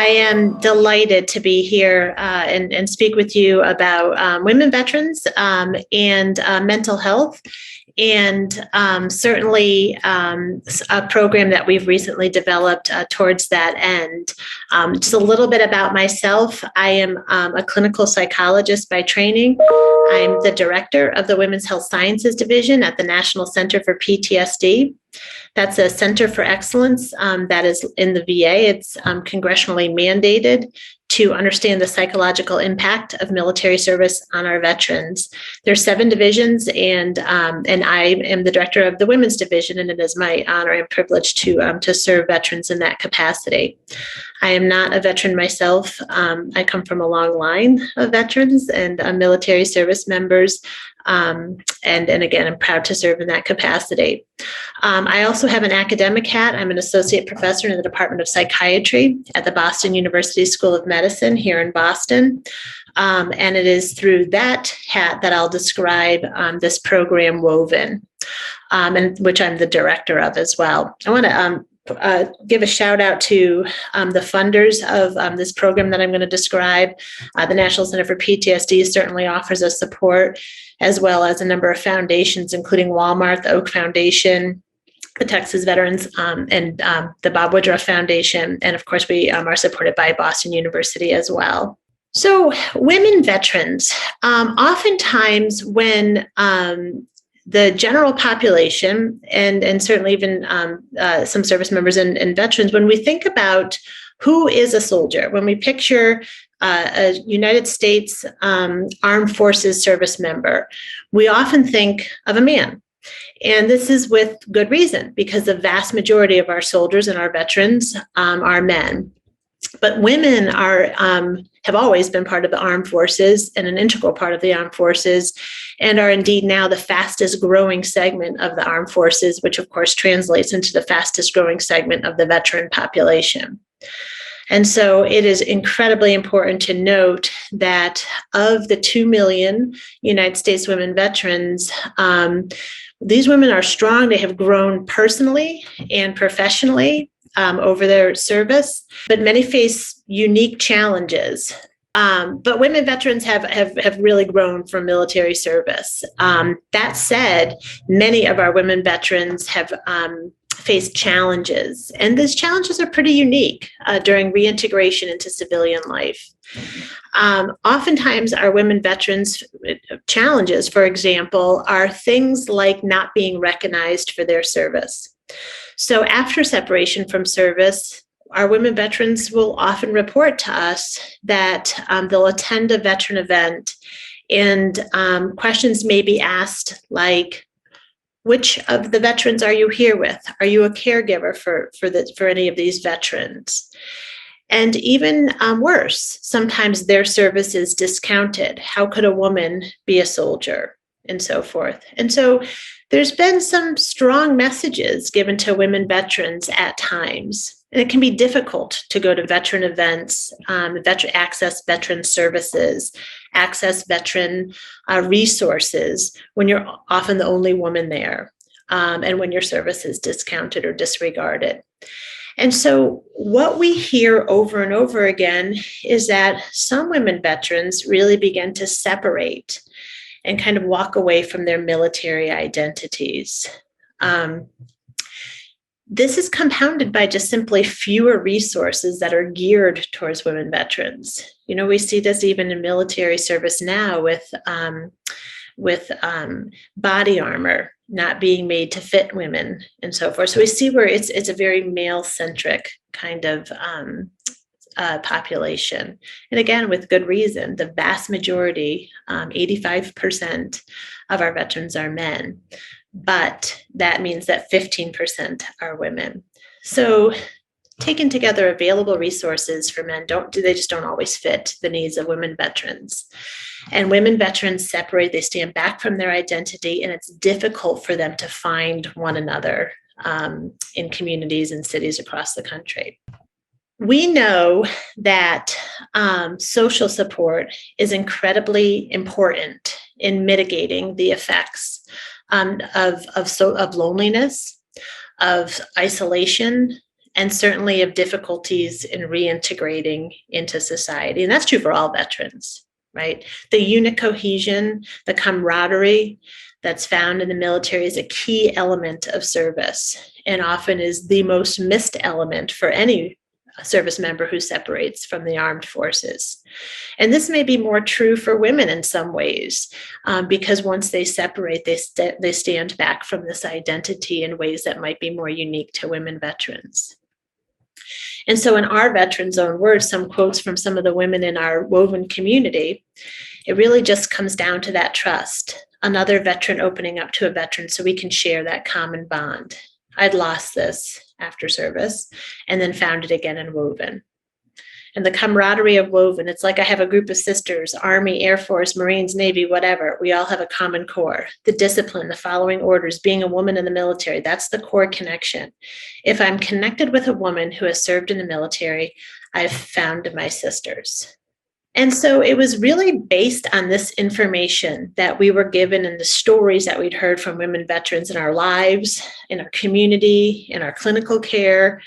I am delighted to be here and speak with you about women veterans and mental health, and certainly a program that we've recently developed towards that end. Just a little bit about myself. I am a clinical psychologist by training. I'm the director of the Women's Health Sciences Division at the National Center for PTSD. That's a center for excellence that is in the VA. It's congressionally mandated to understand the psychological impact of military service on our veterans. There's 7 divisions, and I am the director of the women's division, and it is my honor and privilege to serve veterans in that capacity. I am not a veteran myself. I come from a long line of veterans and military service members. And again, I'm proud to serve in that capacity. I also have an academic hat. I'm an associate professor in the Department of Psychiatry at the Boston University School of Medicine here in Boston. And it is through that hat that I'll describe this program, Woven, and which I'm the director of as well. I want to give a shout out to the funders of this program that I'm going to describe. The National Center for PTSD certainly offers us support, as well as a number of foundations, including Walmart, the Oak Foundation, the Texas Veterans, and the Bob Woodruff Foundation. And of course, we are supported by Boston University as well. So women veterans, oftentimes when the general population, and certainly even some service members and veterans, when we think about who is a soldier, when we picture a United States Armed Forces service member, we often think of a man. And this is with good reason, because the vast majority of our soldiers and our veterans are men. But women have always been part of the armed forces and an integral part of the armed forces, and are indeed now the fastest growing segment of the armed forces, which of course translates into the fastest growing segment of the veteran population. And so it is incredibly important to note that of the 2 million United States women veterans, these women are strong. They have grown personally and professionally over their service, but many face unique challenges. But women veterans have really grown from military service. That said, many of our women veterans have faced challenges, and those challenges are pretty unique during reintegration into civilian life. Oftentimes, our women veterans' challenges, for example, are things like not being recognized for their service. So after separation from service, our women veterans will often report to us that they'll attend a veteran event, and questions may be asked like, which of the veterans are you here with? Are you a caregiver for any of these veterans? And even worse, sometimes their service is discounted. How could a woman be a soldier? And so forth. And so there's been some strong messages given to women veterans at times. And it can be difficult to go to veteran events, access veteran services, access veteran resources when you're often the only woman there, and when your service is discounted or disregarded. And so what we hear over and over again is that some women veterans really begin to separate and kind of walk away from their military identities. This is compounded by just simply fewer resources that are geared towards women veterans. You know, we see this even in military service now with body armor not being made to fit women and so forth. So we see where it's a very male-centric kind of population. And again, with good reason, the vast majority, 85% of our veterans are men. But that means that 15% are women. So taken together, available resources for men they just don't always fit the needs of women veterans. And women veterans separate, they stand back from their identity, and it's difficult for them to find one another in communities and cities across the country. We know that social support is incredibly important in mitigating the effects of loneliness, of isolation, and certainly of difficulties in reintegrating into society. And that's true for all veterans, right? The unit cohesion, the camaraderie that's found in the military is a key element of service, and often is the most missed element for any service member who separates from the armed forces. And this may be more true for women in some ways, because once they separate, they stand back from this identity in ways that might be more unique to women veterans. And so in our veterans' own words, some quotes from some of the women in our woven community, it really just comes down to that trust. Another veteran opening up to a veteran so we can share that common bond. I'd lost this after service and then found it again in woven. And the camaraderie of woven, it's like I have a group of sisters, Army, Air Force, Marines, Navy, whatever. We all have a common core. The discipline, the following orders, being a woman in the military, that's the core connection. If I'm connected with a woman who has served in the military, I've found my sisters. And so it was really based on this information that we were given and the stories that we'd heard from women veterans in our lives, in our community, in our clinical care,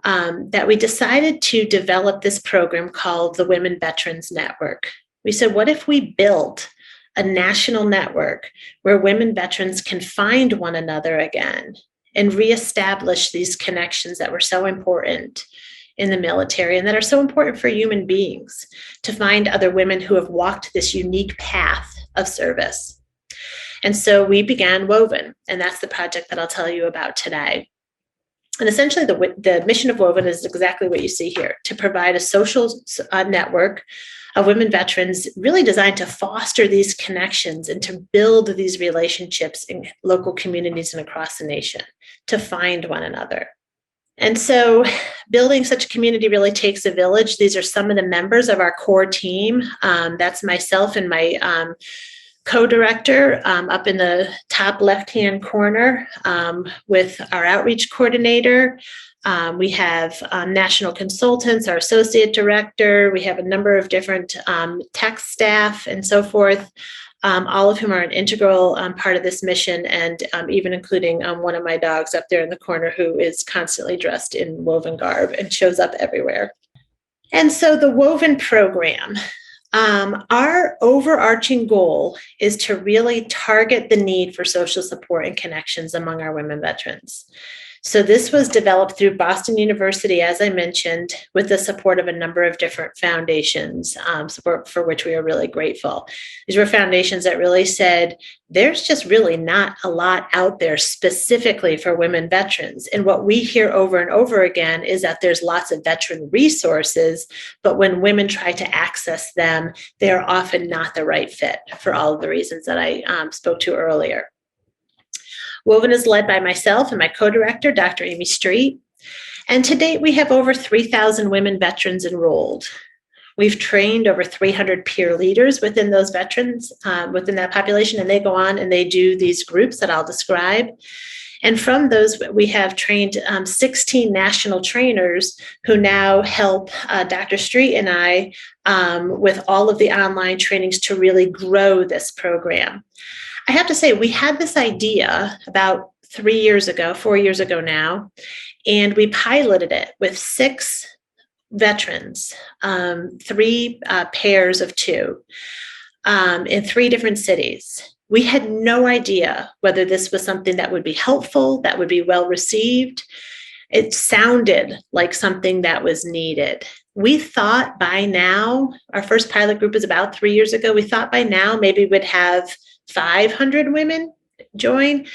that we decided to develop this program called the Women Veterans Network. We said, what if we built a national network where women veterans can find one another again and reestablish these connections that were so important in the military and that are so important for human beings, to find other women who have walked this unique path of service. And so we began Woven, and that's the project that I'll tell you about today. And essentially, the mission of Woven is exactly what you see here, to provide a social network of women veterans really designed to foster these connections and to build these relationships in local communities and across the nation, to find one another. And so building such a community really takes a village. These are some of the members of our core team. That's myself and my co-director up in the top left-hand corner with our outreach coordinator. We have national consultants, our associate director. We have a number of different tech staff and so forth, all of whom are an integral part of this mission, and even including one of my dogs up there in the corner who is constantly dressed in woven garb and shows up everywhere. And so the Woven program, our overarching goal is to really target the need for social support and connections among our women veterans. So this was developed through Boston University, as I mentioned, with the support of a number of different foundations, support for which we are really grateful. These were foundations that really said, there's just really not a lot out there specifically for women veterans. And what we hear over and over again is that there's lots of veteran resources, but when women try to access them, they're often not the right fit for all of the reasons that I spoke to earlier. Woven is led by myself and my co-director, Dr. Amy Street. And to date, we have over 3,000 women veterans enrolled. We've trained over 300 peer leaders within those veterans, within that population, and they go on and they do these groups that I'll describe. And from those, we have trained 16 national trainers who now help Dr. Street and I with all of the online trainings to really grow this program. I have to say, we had this idea about 4 years ago now, and we piloted it with 6 veterans, 3 pairs of 2 in 3 different cities. We had no idea whether this was something that would be helpful, that would be well received. It sounded like something that was needed. We thought by now, our first pilot group was about 3 years ago, we thought by now maybe we'd have 500 women join,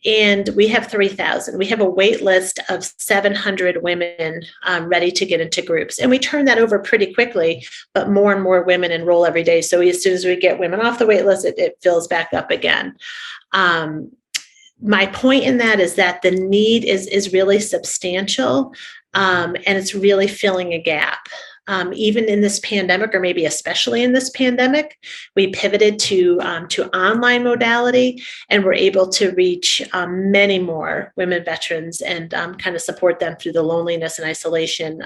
and we have 3,000. We have a wait list of 700 women ready to get into groups. And we turn that over pretty quickly, but more and more women enroll every day. So as soon as we get women off the wait list, it fills back up again. My point in that is that the need is really substantial, and it's really filling a gap. Even in this pandemic, or maybe especially in this pandemic, we pivoted to online modality, and we're able to reach many more women veterans and kind of support them through the loneliness and isolation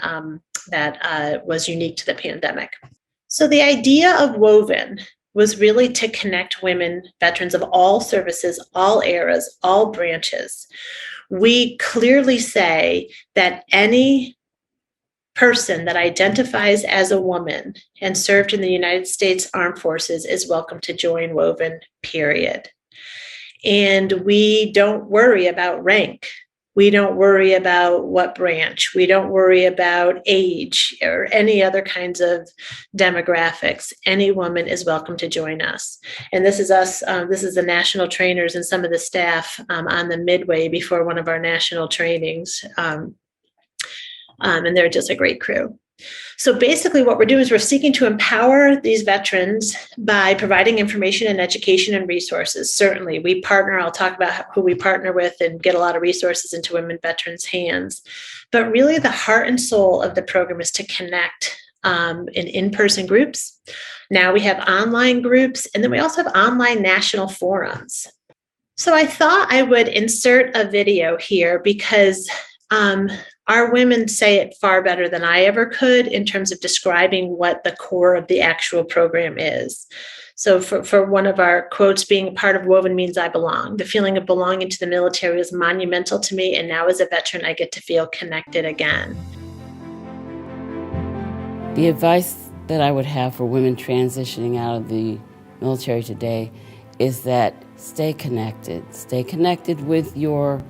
that was unique to the pandemic. So the idea of Woven was really to connect women veterans of all services, all eras, all branches, we clearly say that any person that identifies as a woman and served in the United States Armed Forces is welcome to join Woven, period. And we don't worry about rank. We don't worry about what branch. We don't worry about age or any other kinds of demographics. Any woman is welcome to join us. And this is us. This is the national trainers and some of the staff on the midway before one of our national trainings. And they're just a great crew. So basically what we're doing is we're seeking to empower these veterans by providing information and education and resources. Certainly we partner, I'll talk about who we partner with and get a lot of resources into women veterans' hands. But really the heart and soul of the program is to connect in-person groups. Now we have online groups, and then we also have online national forums. So I thought I would insert a video here because our women say it far better than I ever could in terms of describing what the core of the actual program is. So for one of our quotes, being a part of Woven means I belong. The feeling of belonging to the military is monumental to me, and now as a veteran, I get to feel connected again. The advice that I would have for women transitioning out of the military today is that stay connected. Stay connected with your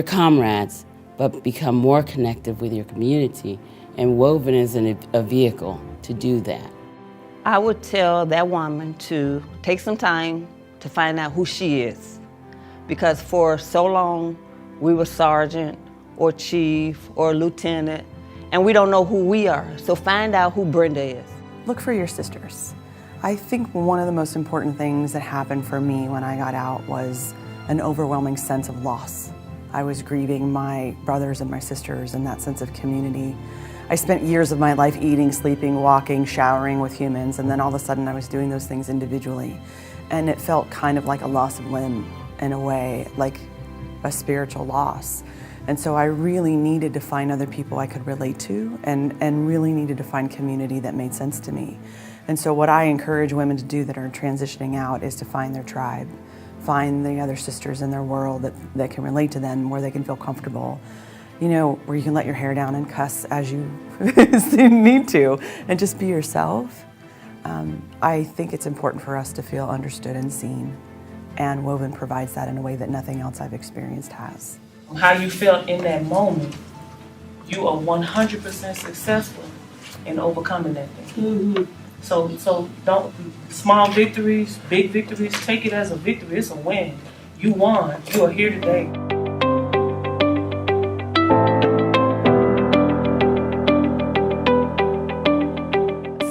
comrades, but become more connected with your community. And Woven is a vehicle to do that. I would tell that woman to take some time to find out who she is. Because for so long, we were sergeant or chief or lieutenant, and we don't know who we are. So find out who Brenda is. Look for your sisters. I think one of the most important things that happened for me when I got out was an overwhelming sense of loss. I was grieving my brothers and my sisters and that sense of community. I spent years of my life eating, sleeping, walking, showering with humans, and then all of a sudden I was doing those things individually. And it felt kind of like a loss of limb in a way, like a spiritual loss. And so I really needed to find other people I could relate to and really needed to find community that made sense to me. And so what I encourage women to do that are transitioning out is to find their tribe. Find the other sisters in their world that can relate to them, where they can feel comfortable, you know, where you can let your hair down and cuss as you need to, and just be yourself. I think it's important for us to feel understood and seen, and Woven provides that in a way that nothing else I've experienced has. How you felt in that moment, you are 100% successful in overcoming that thing. Mm-hmm. So don't, small victories, big victories, take it as a victory. It's a win. You won. You are here today.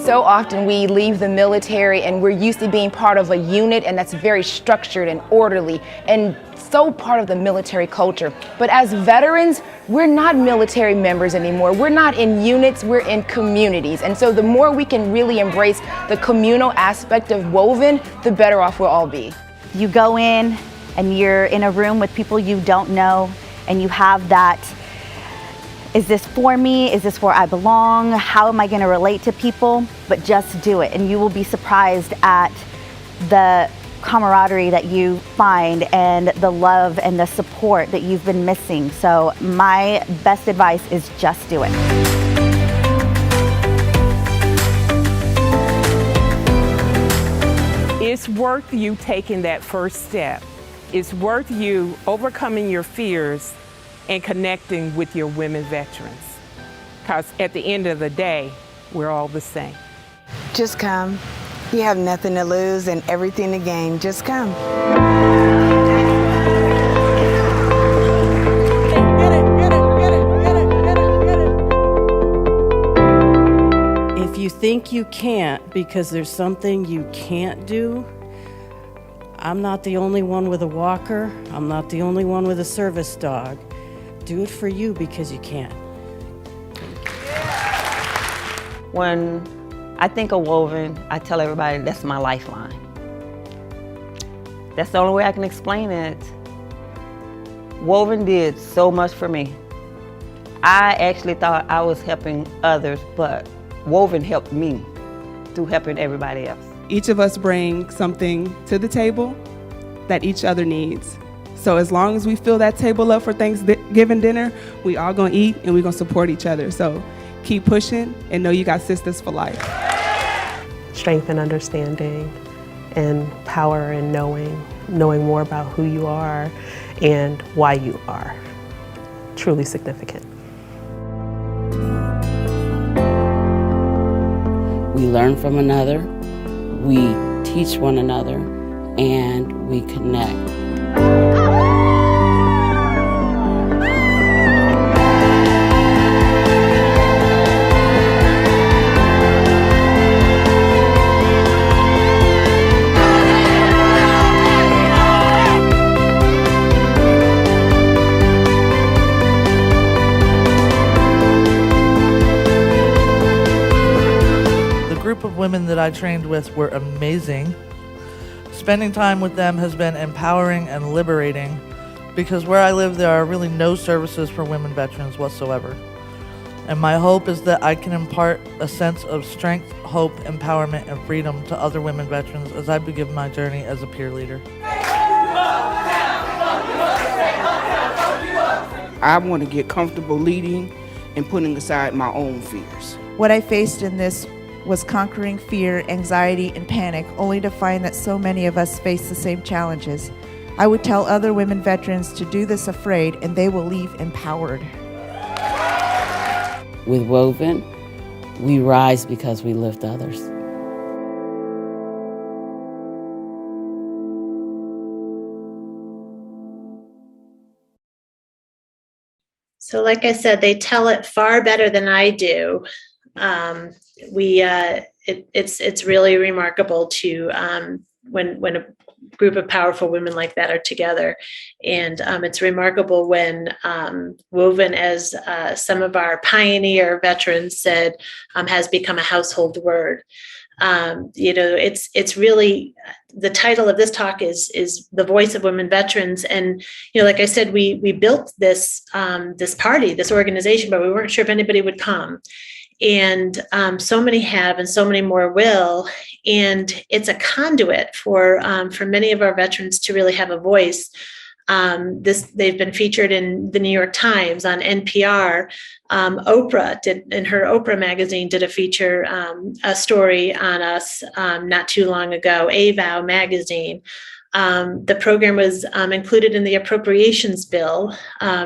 So often we leave the military and we're used to being part of a unit, and that's very structured and orderly and so part of the military culture. But as veterans, we're not military members anymore. We're not in units, we're in communities. And so the more we can really embrace the communal aspect of Woven, the better off we'll all be. You go in and you're in a room with people you don't know, and you have that, is this for me? Is this where I belong? How am I going to relate to people? But just do it, and you will be surprised at the camaraderie that you find and the love and the support that you've been missing. So my best advice is just do it. It's worth you taking that first step. It's worth you overcoming your fears and connecting with your women veterans. Because at the end of the day, we're all the same. Just come. You have nothing to lose and everything to gain. Just come. If you think you can't because there's something you can't do, I'm not the only one with a walker. I'm not the only one with a service dog. Do it for you because you can. When I think of Woven, I tell everybody that's my lifeline. That's the only way I can explain it. Woven did so much for me. I actually thought I was helping others, but Woven helped me through helping everybody else. Each of us bring something to the table that each other needs. So as long as we fill that table up for Thanksgiving dinner, we all gonna eat and we gonna support each other. So keep pushing and know you got sisters for life. Strength and understanding and power and knowing more about who you are and why you are. Truly significant. We learn from another, we teach one another, and we connect. Of women that I trained with were amazing. Spending time with them has been empowering and liberating because where I live there are really no services for women veterans whatsoever. And my hope is that I can impart a sense of strength, hope, empowerment, and freedom to other women veterans as I begin my journey as a peer leader. I want to get comfortable leading and putting aside my own fears. What I faced in this was conquering fear, anxiety, and panic, only to find that so many of us face the same challenges. I would tell other women veterans to do this afraid, and they will leave empowered. With Woven, we rise because we lift others. So like I said, they tell it far better than I do. It's really remarkable to when a group of powerful women like that are together, and it's remarkable when Woven, as some of our pioneer veterans said, has become a household word. It's really, the title of this talk is the voice of women veterans. And, like I said, we built this party, this organization, but we weren't sure if anybody would come. And so many have, and so many more will. And it's a conduit for many of our veterans to really have a voice. They've been featured in the New York Times, on NPR. Oprah in her Oprah magazine did a feature, a story on us not too long ago. AVOW magazine. The program was included in the appropriations bill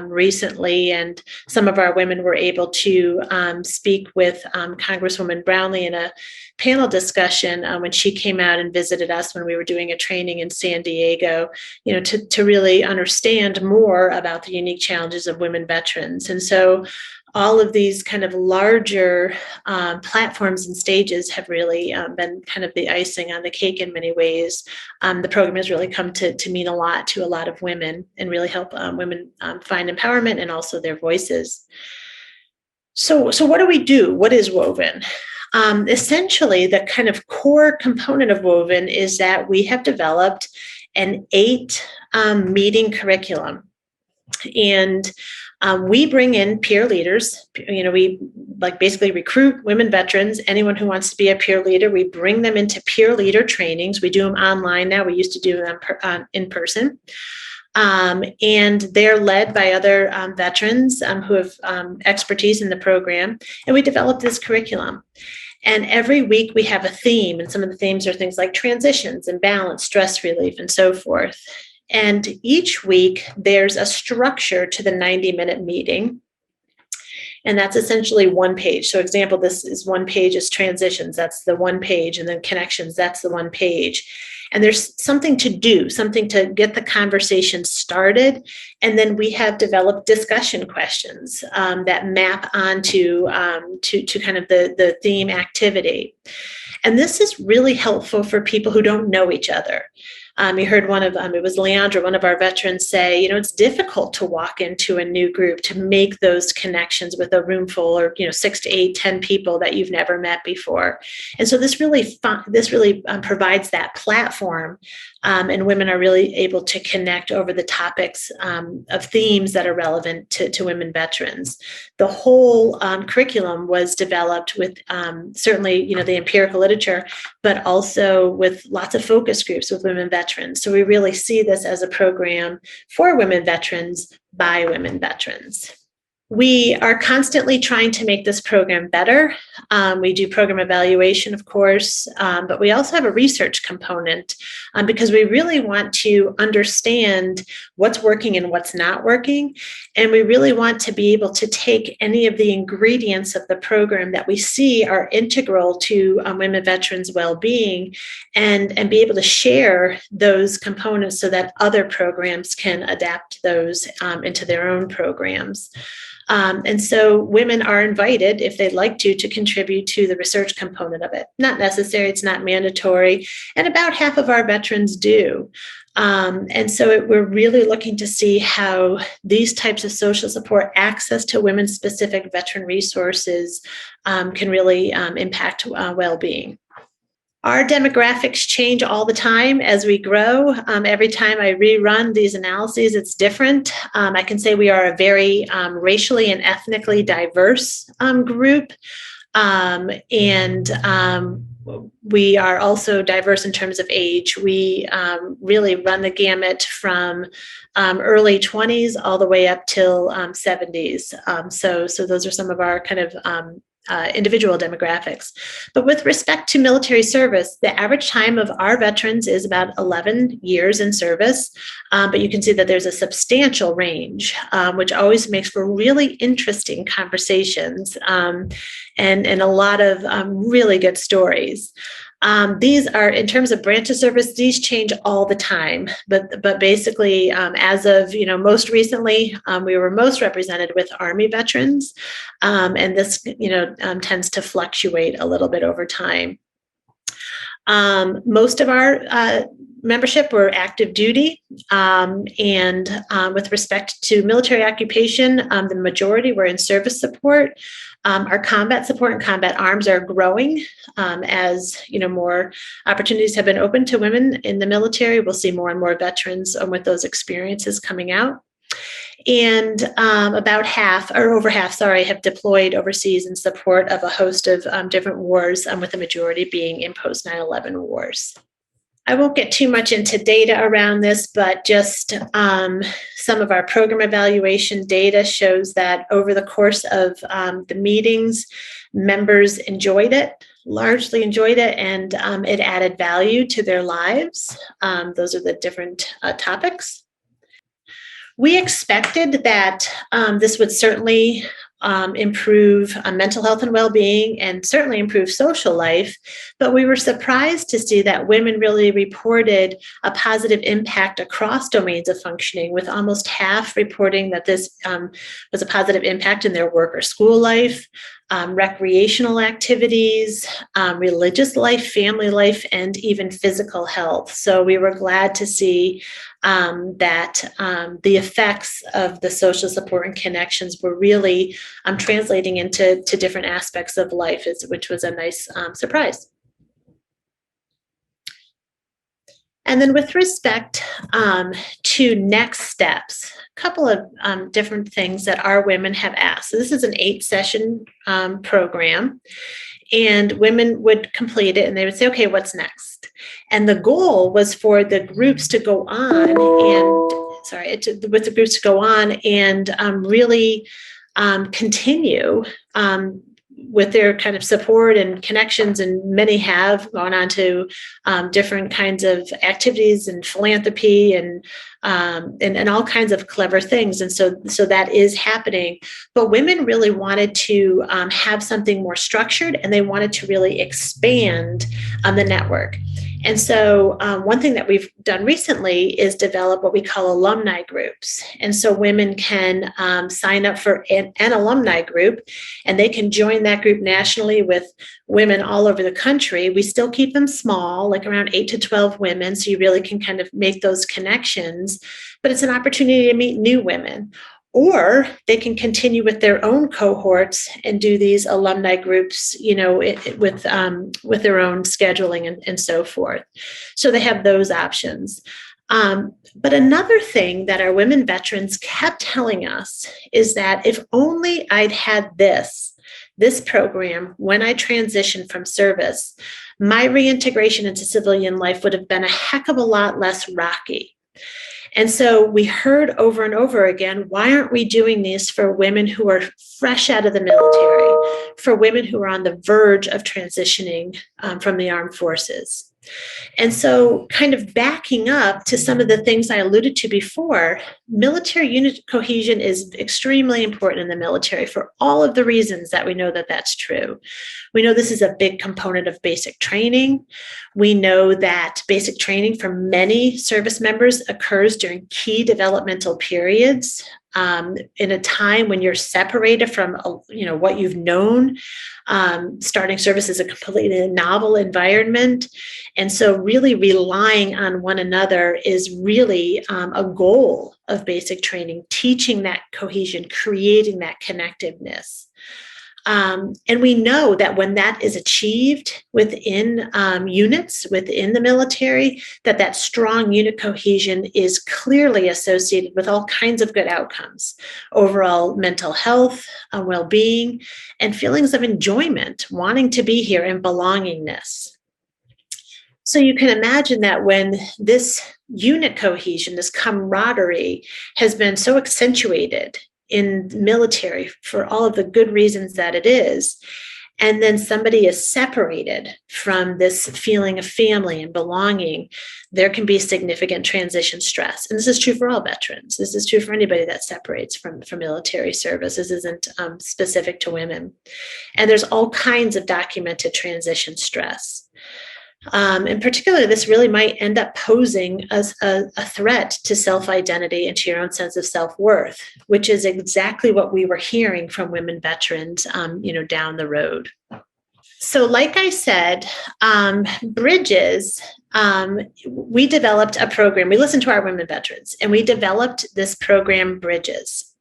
recently, and some of our women were able to speak with Congresswoman Brownlee in a panel discussion when she came out and visited us when we were doing a training in San Diego, to really understand more about the unique challenges of women veterans. And so all of these kind of larger platforms and stages have really been kind of the icing on the cake in many ways. The program has really come to mean a lot to a lot of women and really help women find empowerment and also their voices. So what do we do? What is Woven? Essentially, the kind of core component of Woven is that we have developed an 8 meeting curriculum. And we bring in peer leaders. We basically recruit women veterans, anyone who wants to be a peer leader. We bring them into peer leader trainings. We do them online now. We used to do them in person. And they're led by other veterans who have expertise in the program. And we develop this curriculum. And every week we have a theme. And some of the themes are things like transitions and balance, stress relief, and so forth. And each week there's a structure to the 90-minute meeting. And that's essentially one page. So example, this is one page is transitions. That's the one page. And then connections, that's the one page. And there's something to do, something to get the conversation started. And then we have developed discussion questions that map onto to kind of the theme activity. And this is really helpful for people who don't know each other. You heard it was Leandra, one of our veterans, say, it's difficult to walk into a new group, to make those connections with a room full or, 6 to 8, 10 people that you've never met before. And so this really provides that platform and women are really able to connect over the topics of themes that are relevant to women veterans. The whole curriculum was developed with certainly, the empirical literature, but also with lots of focus groups with women veterans. So we really see this as a program for women veterans by women veterans. We are constantly trying to make this program better. We do program evaluation, of course, but we also have a research component because we really want to understand what's working and what's not working. And we really want to be able to take any of the ingredients of the program that we see are integral to women veterans' well-being and be able to share those components so that other programs can adapt those into their own programs. And so women are invited, if they'd like to contribute to the research component of it. Not necessary, it's not mandatory, and about half of our veterans do. And so we're really looking to see how these types of social support, access to women-specific veteran resources can really impact well-being. Our demographics change all the time as we grow. Every time I rerun these analyses, it's different. I can say we are a very racially and ethnically diverse group. And we are also diverse in terms of age. We really run the gamut from early 20s all the way up till 70s. So those are some of our kind of individual demographics. But with respect to military service, the average time of our veterans is about 11 years in service, but you can see that there's a substantial range, which always makes for really interesting conversations and a lot of really good stories. These are, in terms of branch of service, these change all the time. But basically, as of most recently, we were most represented with Army veterans, and this tends to fluctuate a little bit over time. Most of our membership were active duty, and with respect to military occupation, the majority were in service support. Our combat support and combat arms are growing as more opportunities have been opened to women in the military. We'll see more and more veterans with those experiences coming out. And about half, or over half, have deployed overseas in support of a host of different wars, with the majority being in post 9/11 wars. I won't get too much into data around this, but just some of our program evaluation data shows that over the course of the meetings, members largely enjoyed it, and it added value to their lives. Those are the different topics. We expected that this would certainly improve mental health and well-being and certainly improve social life, but we were surprised to see that women really reported a positive impact across domains of functioning, with almost half reporting that this was a positive impact in their work or school life, recreational activities, religious life, family life, and even physical health. So we were glad to see that the effects of the social support and connections were really translating into different aspects of life, which was a nice surprise. And then with respect to next steps, a couple of different things that our women have asked. So this is an 8-session program, and women would complete it and they would say, okay, what's next? And the goal was for the groups to go on and really continue with their kind of support and connections, and many have gone on to different kinds of activities and philanthropy and all kinds of clever things. And so that is happening. But women really wanted to have something more structured, and they wanted to really expand the network. And so one thing that we've done recently is develop what we call alumni groups. And so women can sign up for an alumni group, and they can join that group nationally with women all over the country. We still keep them small, like around 8 to 12 women, so you really can kind of make those connections. But it's an opportunity to meet new women. or they can continue with their own cohorts and do these alumni groups, with their own scheduling and so forth. So they have those options. But another thing that our women veterans kept telling us is that if only I'd had this program when I transitioned from service, my reintegration into civilian life would have been a heck of a lot less rocky. And so we heard over and over again, why aren't we doing these for women who are fresh out of the military, for women who are on the verge of transitioning from the armed forces? And so kind of backing up to some of the things I alluded to before, military unit cohesion is extremely important in the military for all of the reasons that we know that that's true. We know this is a big component of basic training. We know that basic training for many service members occurs during key developmental periods, in a time when you're separated from, what you've known. Starting service is a completely novel environment. And so really relying on one another is really a goal of basic training, teaching that cohesion, creating that connectiveness. And we know that when that is achieved within units, within the military, that strong unit cohesion is clearly associated with all kinds of good outcomes, overall mental health, well-being, and feelings of enjoyment, wanting to be here and belongingness. So you can imagine that when this unit cohesion, this camaraderie has been so accentuated in the military for all of the good reasons that it is, and then somebody is separated from this feeling of family and belonging, there can be significant transition stress. And this is true for all veterans. This is true for anybody that separates from military service. This isn't specific to women. And there's all kinds of documented transition stress. And particularly, this really might end up posing as a threat to self-identity and to your own sense of self-worth, which is exactly what we were hearing from women veterans, down the road. So like I said, Bridges, we developed a program. We listened to our women veterans, and we developed this program, Bridges.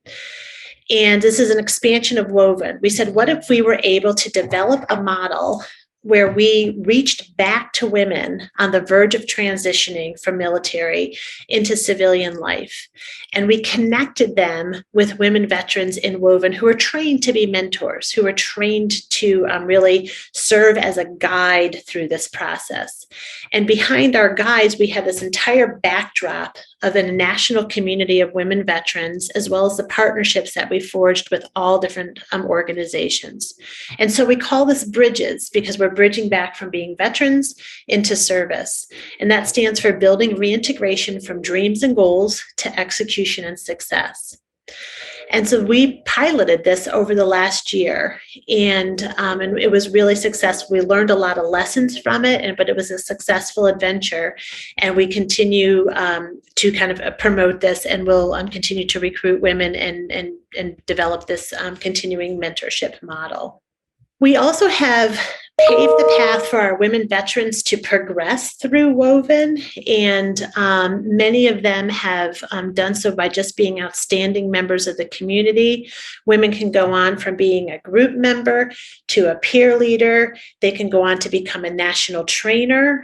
And this is an expansion of Woven. We said, what if we were able to develop a model where we reached back to women on the verge of transitioning from military into civilian life. And we connected them with women veterans in Woven who are trained to be mentors, who are trained to really serve as a guide through this process. And behind our guides, we have this entire backdrop of a national community of women veterans, as well as the partnerships that we forged with all different organizations. And so we call this Bridges because we're bridging back from being veterans into service. And that stands for building reintegration from dreams and goals to execution and success. And so we piloted this over the last year, and it was really successful. We learned a lot of lessons from it, but it was a successful adventure. And we continue to kind of promote this, and we'll continue to recruit women and develop this continuing mentorship model. We also have paved the path for our women veterans to progress through Woven, and many of them have done so by just being outstanding members of the community. Women can go on from being a group member to a peer leader. They can go on to become a national trainer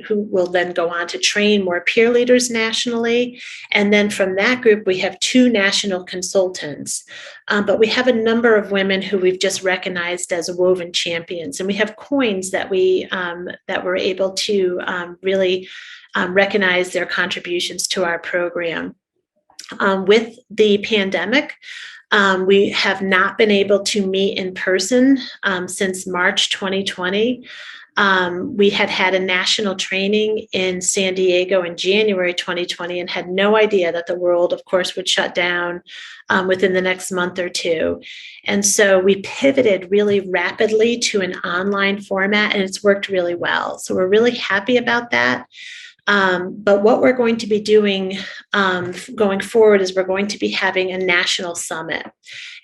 who will then go on to train more peer leaders nationally. And then from that group, we have 2 national consultants. But we have a number of women who we've just recognized as Woven champions, and we have coins that we're able to really recognize their contributions to our program. With the pandemic, we have not been able to meet in person since March 2020. We had a national training in San Diego in January 2020 and had no idea that the world, of course, would shut down within the next month or 2. And so we pivoted really rapidly to an online format, and it's worked really well. So we're really happy about that. But what we're going to be doing going forward is we're going to be having a national summit.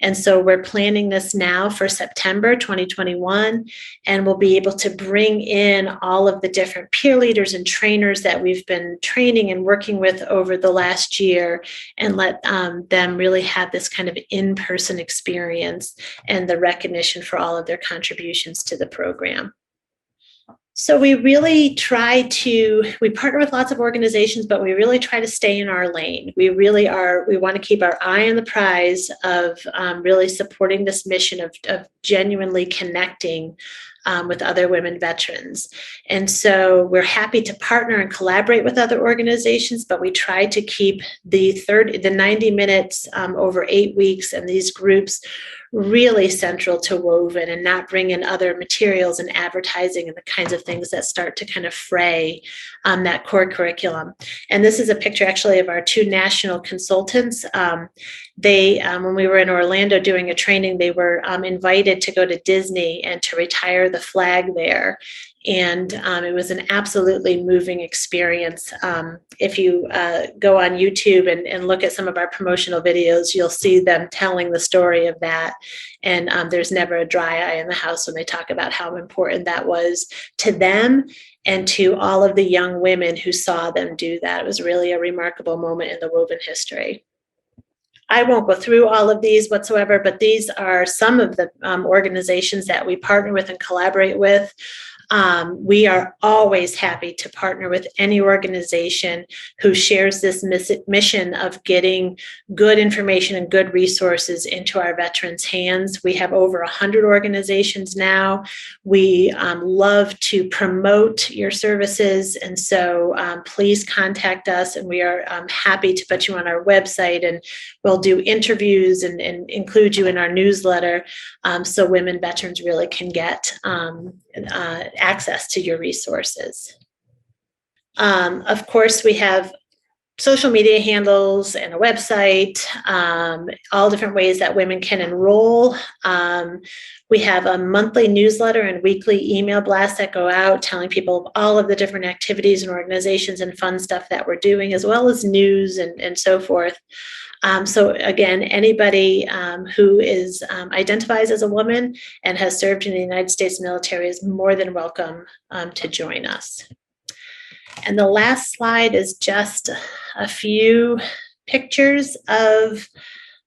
And so we're planning this now for September 2021, and we'll be able to bring in all of the different peer leaders and trainers that we've been training and working with over the last year, and let them really have this kind of in-person experience and the recognition for all of their contributions to the program. So we really we partner with lots of organizations, but we really try to stay in our lane. We want to keep our eye on the prize of really supporting this mission of genuinely connecting with other women veterans. And so we're happy to partner and collaborate with other organizations, but we try to keep the 90 minutes over 8 weeks and these groups really central to Woven, and not bring in other materials and advertising and the kinds of things that start to kind of fray that core curriculum. And this is a picture actually of our 2 national consultants. When we were in Orlando doing a training, they were invited to go to Disney and to retire the flag there. And it was an absolutely moving experience. If you go on YouTube and look at some of our promotional videos, you'll see them telling the story of that. And there's never a dry eye in the house when they talk about how important that was to them and to all of the young women who saw them do that. It was really a remarkable moment in the Woven history. I won't go through all of these whatsoever, but these are some of the organizations that we partner with and collaborate with. We are always happy to partner with any organization who shares this mission of getting good information and good resources into our veterans' hands. We have over 100 organizations now. We love to promote your services, and so please contact us, and we are happy to put you on our website, and we'll do interviews and include you in our newsletter so women veterans really can get access to your resources. Of course, we have social media handles and a website, all different ways that women can enroll. We have a monthly newsletter and weekly email blasts that go out telling people all of the different activities and organizations and fun stuff that we're doing, as well as news and so forth. So again, anybody who identifies as a woman and has served in the United States military is more than welcome to join us. And the last slide is just a few pictures of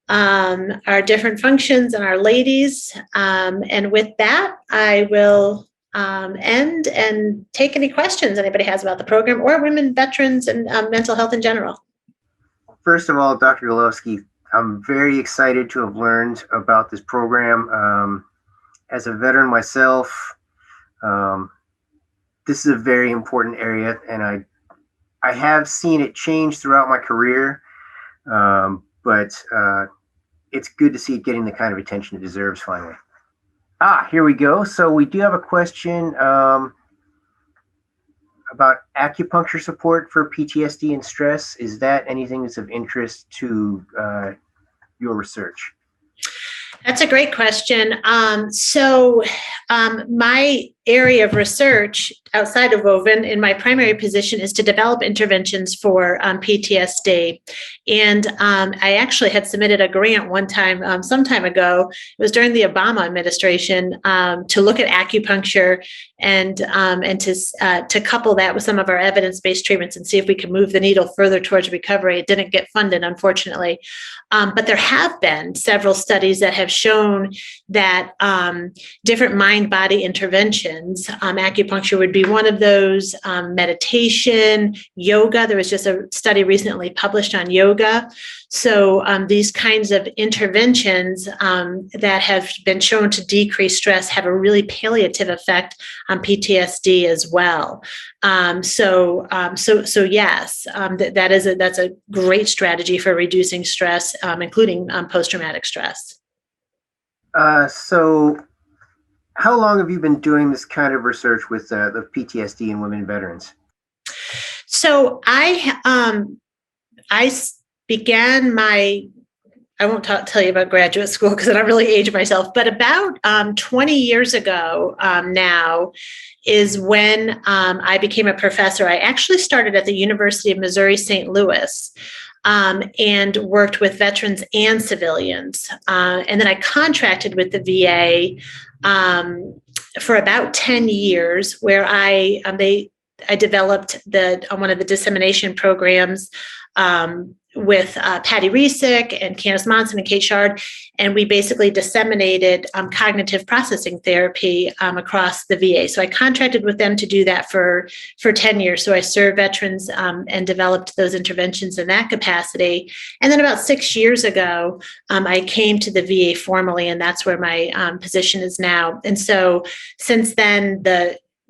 our different functions and our ladies. And with that, I will end and take any questions anybody has about the program or women veterans and mental health in general. First of all, Dr. Galovski, I'm very excited to have learned about this program. As a veteran myself, this is a very important area, and I have seen it change throughout my career, but it's good to see it getting the kind of attention it deserves finally. Here we go. So we do have a question about acupuncture support for PTSD and stress. Is that anything that's of interest to your research? That's a great question. My area of research outside of Woven in my primary position is to develop interventions for PTSD. And I actually had submitted a grant one time, some time ago. It was during the Obama administration to look at acupuncture and to couple that with some of our evidence-based treatments and see if we could move the needle further towards recovery. It didn't get funded, unfortunately. But there have been several studies that have shown that different mind-body interventions, acupuncture would be one of those, meditation, yoga. There was just a study recently published on yoga. So these kinds of interventions that have been shown to decrease stress have a really palliative effect on PTSD as well. So yes, that's a great strategy for reducing stress, including post-traumatic stress. So how long have you been doing this kind of research with the PTSD in women veterans? So I began my I won't tell you about graduate school because I don't really age myself, but about 20 years ago now is when I became a professor. I actually started at the University of Missouri, St. Louis. And worked with veterans and civilians. And then I contracted with the VA for about 10 years, where I developed one of the dissemination programs with Patty Resick and Candace Monson and Kate Shard, and we basically disseminated cognitive processing therapy across the VA. So I contracted with them to do that for 10 years. So I served veterans and developed those interventions in that capacity. And then about 6 years ago, I came to the VA formally, and that's where my position is now. And so since then,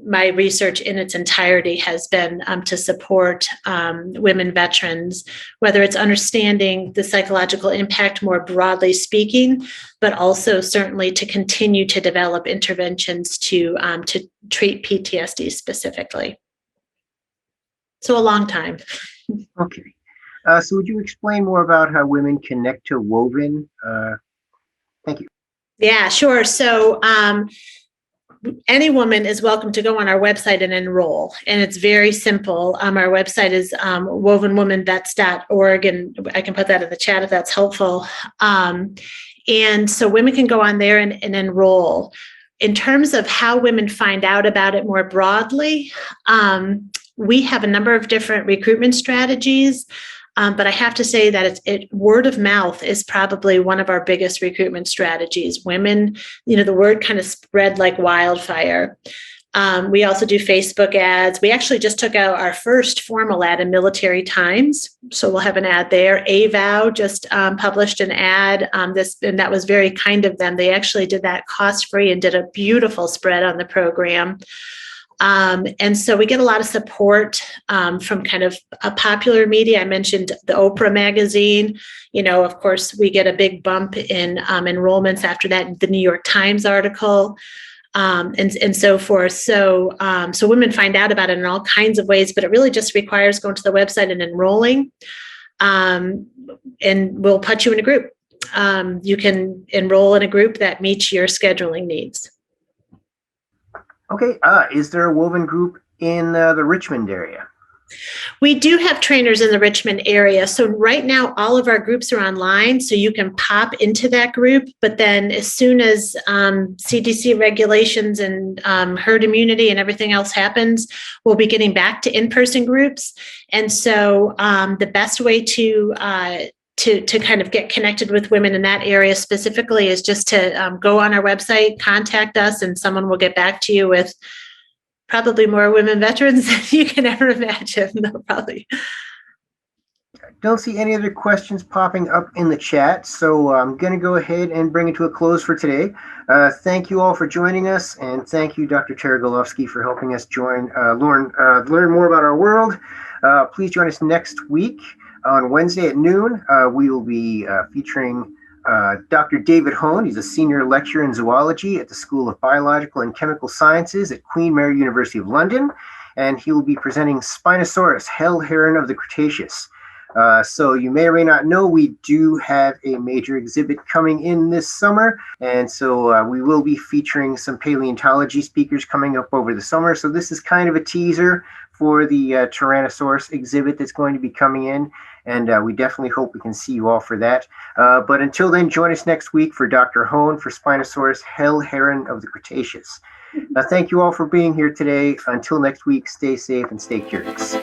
my research in its entirety has been to support women veterans, whether it's understanding the psychological impact more broadly speaking, but also certainly to continue to develop interventions to treat PTSD specifically. So a long time. Okay. So would you explain more about how women connect to Woven? Thank you. Yeah, sure. So any woman is welcome to go on our website and enroll. And it's very simple. Our website is wovenwomanvets.org, and I can put that in the chat if that's helpful. And so women can go on there and enroll. In terms of how women find out about it more broadly, we have a number of different recruitment strategies. But I have to say that word of mouth is probably one of our biggest recruitment strategies. Women, the word kind of spread like wildfire. We also do Facebook ads. We actually just took out our first formal ad in Military Times. So we'll have an ad there. AVOW just published an ad. And that was very kind of them. They actually did that cost-free and did a beautiful spread on the program. And so we get a lot of support from kind of a popular media. I mentioned the Oprah magazine. Of course, we get a big bump in enrollments after that, the New York Times article, and so forth. So women find out about it in all kinds of ways, but it really just requires going to the website and enrolling, and we'll put you in a group. You can enroll in a group that meets your scheduling needs. Okay. Is there a Woven group in the Richmond area? We do have trainers in the Richmond area. So right now, all of our groups are online, so you can pop into that group. But then as soon as CDC regulations and herd immunity and everything else happens, we'll be getting back to in-person groups. And so the best way to kind of get connected with women in that area specifically is just to go on our website, contact us, and someone will get back to you with probably more women veterans than you can ever imagine. They'll probably. Don't see any other questions popping up in the chat, so I'm going to go ahead and bring it to a close for today. Thank you all for joining us, and thank you, Dr. Tara Galovski, for helping us learn more about our world. Please join us next week. On Wednesday at noon, we will be featuring Dr. David Hone. He's a senior lecturer in zoology at the School of Biological and Chemical Sciences at Queen Mary University of London, and he will be presenting Spinosaurus, hell heron of the Cretaceous. So you may or may not know, we do have a major exhibit coming in this summer, and so we will be featuring some paleontology speakers coming up over the summer. So this is kind of a teaser for the Tyrannosaurus exhibit that's going to be coming in, and we definitely hope we can see you all for that. But until then, join us next week for Dr. Hone for Spinosaurus, hell heron of the Cretaceous. Thank you all for being here today. Until next week, stay safe and stay curious.